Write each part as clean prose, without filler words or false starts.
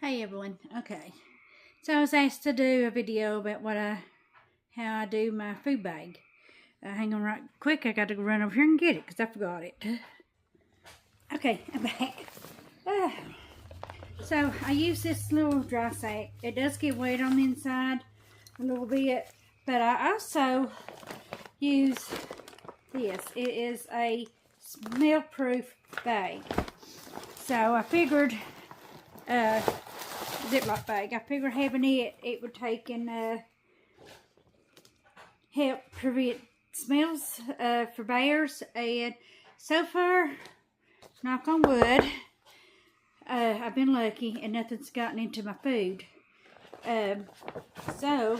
Hey everyone, okay, so I was asked to do a video about how I do my food bag. Hang on right quick, I got to run over here and get it because I forgot it. Okay, I'm back. So I use this little dry sack. It does get wet on the inside a little bit, but I also use this. It is a smell-proof bag. So I figured Ziploc bag. I figured having it would take and help prevent smells for bears. And so far, knock on wood, I've been lucky and nothing's gotten into my food. So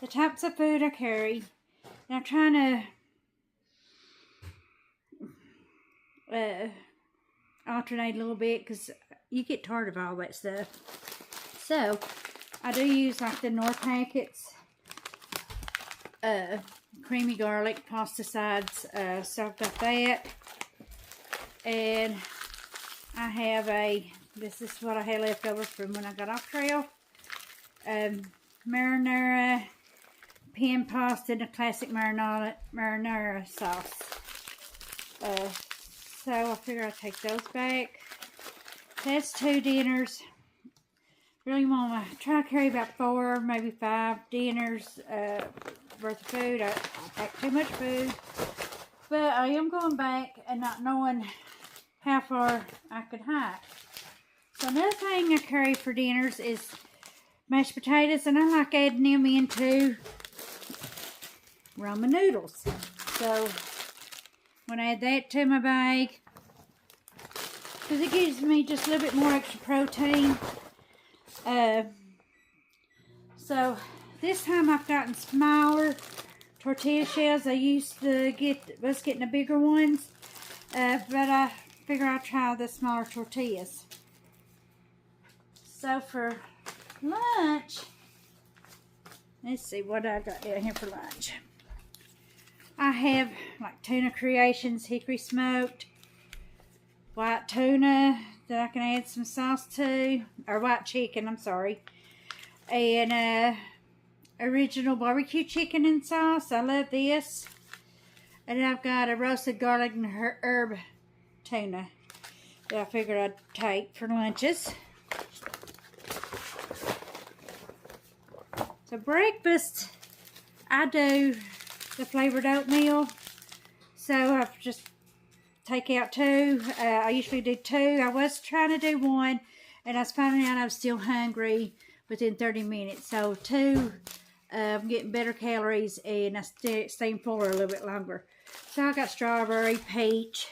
the types of food I carry, and I'm trying to alternate a little bit because you get tired of all that stuff. So I do use like the North packets, creamy garlic, pesticides, so I've got that. And I have this is what I had left over from when I got off trail. Marinara, pan pasta, and a classic marinara sauce. So I figure I'll take those back. That's 2 dinners. Really want to try to carry about 4, maybe 5 dinners worth of food. I pack too much food. But I am going back and not knowing how far I could hike. So another thing I carry for dinners is mashed potatoes, and I like adding them into ramen noodles. So I'm going to add that to my bag because it gives me just a little bit more extra protein. So this time I've gotten smaller tortilla shells. I used to was getting the bigger ones, but I figure I'll try the smaller tortillas. So for lunch, let's see what I got down here for lunch. I have like tuna creations, hickory smoked, white tuna that I can add some sauce to, or white chicken, I'm sorry, and original barbecue chicken and sauce. I love this. And I've got a roasted garlic and herb tuna that I figured I'd take for lunches. So breakfast, I do the flavored oatmeal. So I've just take out 2. I usually do 2. I was trying to do 1, and I was finding out I was still hungry within 30 minutes. So 2, I'm getting better calories, and I staying fuller a little bit longer. So I got strawberry, peach,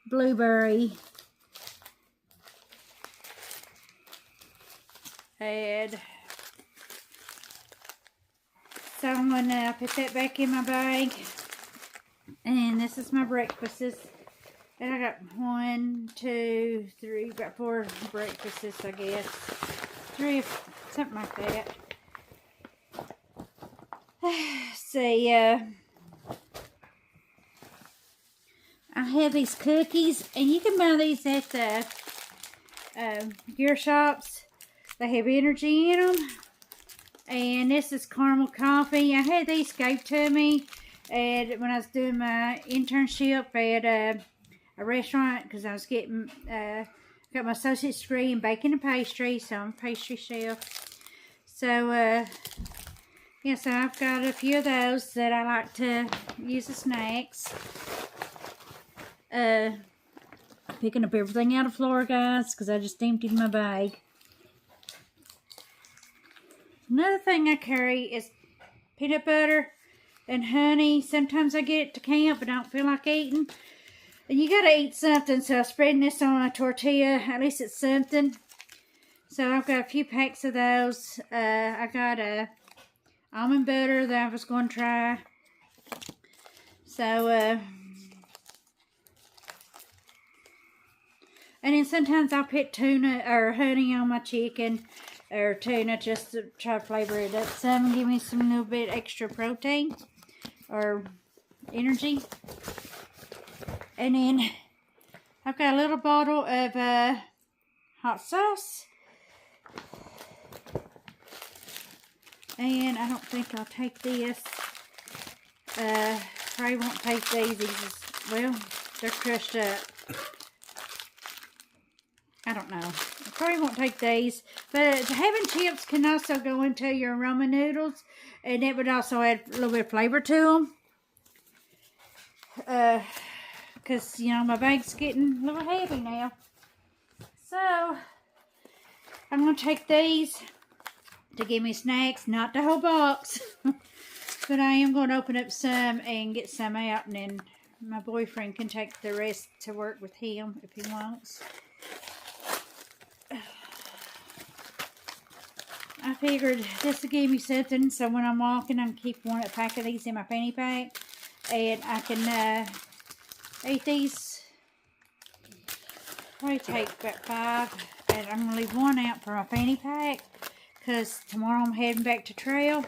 blueberry, and so I'm going to put that back in my bag. And this is my breakfasts. And I got 1, 2, 3, about 4 breakfasts, I guess. 3, something like that. See, I have these cookies, and you can buy these at the gear shops. They have energy in them. And this is caramel coffee. I had these gave to me when I was doing my internship at a restaurant, because I was getting got my associate's degree in baking and pastry, so I'm a pastry chef. So yeah, so I've got a few of those that I like to use as snacks. Picking up everything out of the floor, guys, because I just emptied my bag. Another thing I carry is peanut butter and honey. Sometimes I get it to camp but don't feel like eating. And you gotta eat something, so I'm spreading this on a tortilla. At least it's something. So I've got a few packs of those. I got a almond butter that I was going to try. So, and then sometimes I'll put tuna or honey on my chicken or tuna just to try to flavor it up some and give me some little bit extra protein or energy. And then I've got a little bottle of hot hot sauce. And I don't think I'll take this. Probably won't take these. Well, they're crushed up. I don't know. I probably won't take these. But having chips can also go into your ramen noodles. And it would also add a little bit of flavor to them. Because, you know, my bag's getting a little heavy now. So, I'm going to take these to give me snacks. Not the whole box. But I am going to open up some and get some out. And then my boyfriend can take the rest to work with him if he wants. I figured this would give me something, so when I'm walking, I can keep a pack of these in my fanny pack, and I can eat these. Probably take about 5, and I'm gonna leave 1 out for my fanny pack, cause tomorrow I'm heading back to trail,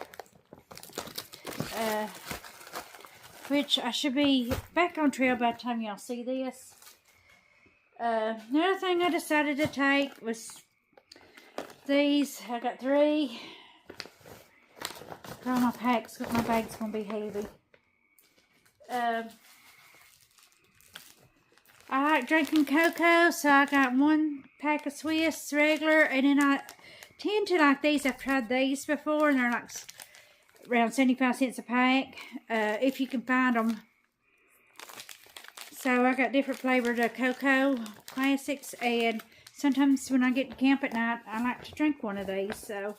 which I should be back on trail by the time y'all see this. Another thing I decided to take was these. I got 3. Got all my packs because my bag's going to be heavy. I like drinking cocoa, so I got 1 pack of Swiss regular, and then I tend to like these. I've tried these before, and they're like around 75 cents a pack, if you can find them. So I got different flavored cocoa classics, and sometimes when I get to camp at night, I like to drink one of these, so.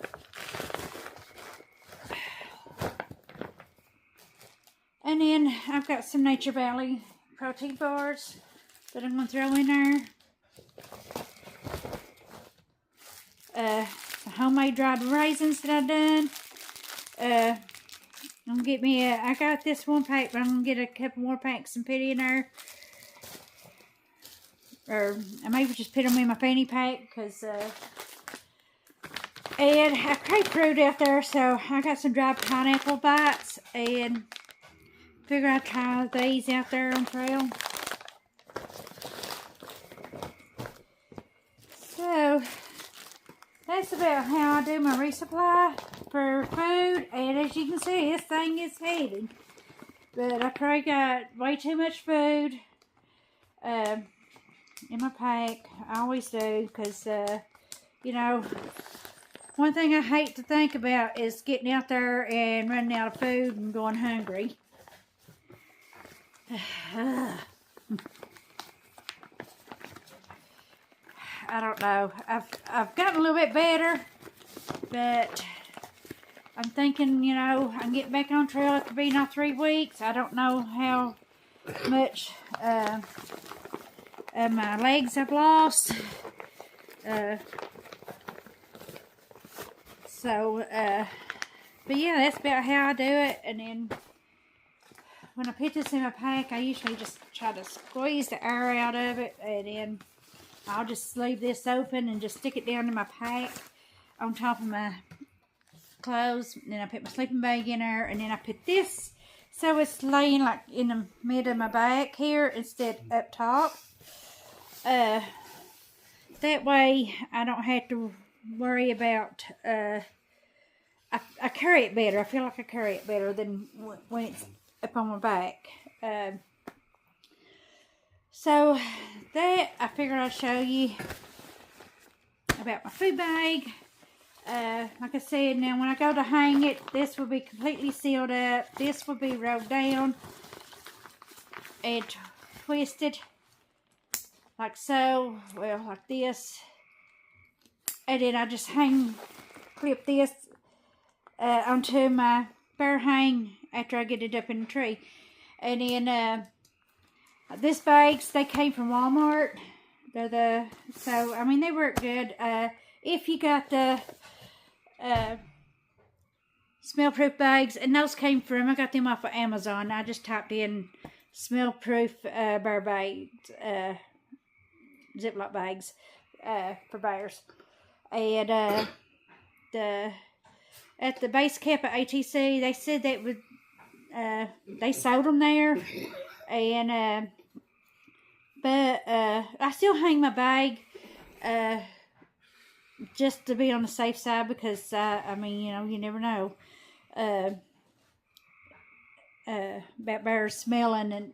And then I've got some Nature Valley protein bars that I'm going to throw in there. Some homemade dried raisins that I've done. I'm going to get me I got this 1 pack, but I'm going to get a couple more packs and put it in there. Or I maybe just put them in my fanny pack, because, and I crave fruit out there, so I got some dried pineapple bites, and figure I'd try these out there on trail. So, that's about how I do my resupply for food, and as you can see, this thing is heavy. But I probably got way too much food, in my pack. I always do, because, you know, one thing I hate to think about is getting out there and running out of food and going hungry. I don't know. I've gotten a little bit better, but I'm thinking, you know, I can get back on trail. It could be now 3 weeks. I don't know how much my legs I've lost. But yeah, that's about how I do it. And then when I put this in my pack, I usually just try to squeeze the air out of it, and then I'll just leave this open and just stick it down in my pack on top of my clothes. And then I put my sleeping bag in there, and then I put this so it's laying like in the middle of my back here instead up top. That way I don't have to worry about, I carry it better. I feel like I carry it better than when it's up on my back. So that I figured I'd show you about my food bag. Like I said, now when I go to hang it, this will be completely sealed up. This will be rolled down and twisted like so. Well, like this. And then I just clip this onto my bear hang after I get it up in the tree. And then this bags, they came from Walmart. So I mean, they work good. If you got the smell-proof bags, and those came from, I got them off of Amazon. I just typed in smell-proof bear bags, Ziploc bags for bears. And at the base camp at ATC, they said that would they sold them there, and but I still hang my bag just to be on the safe side, because I mean, you know, you never know about bears smelling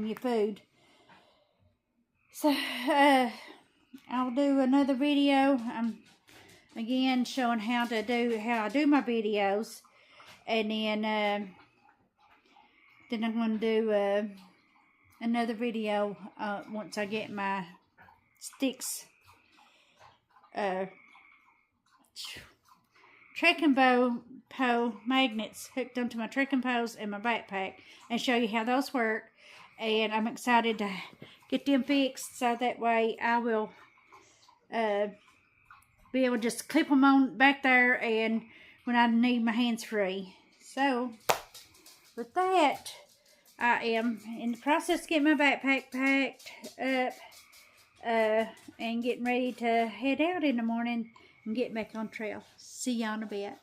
your food. So I'll do another video. Again showing how I do my videos, and then I'm going to do another video once I get my sticks, trekking pole magnets hooked onto my trekking poles and my backpack, and show you how those work. And I'm excited to get them fixed, so that way I will be able to just clip them on back there and when I need my hands free. So with that, I am in the process of getting my backpack packed up and getting ready to head out in the morning and get back on trail. See y'all in a bit.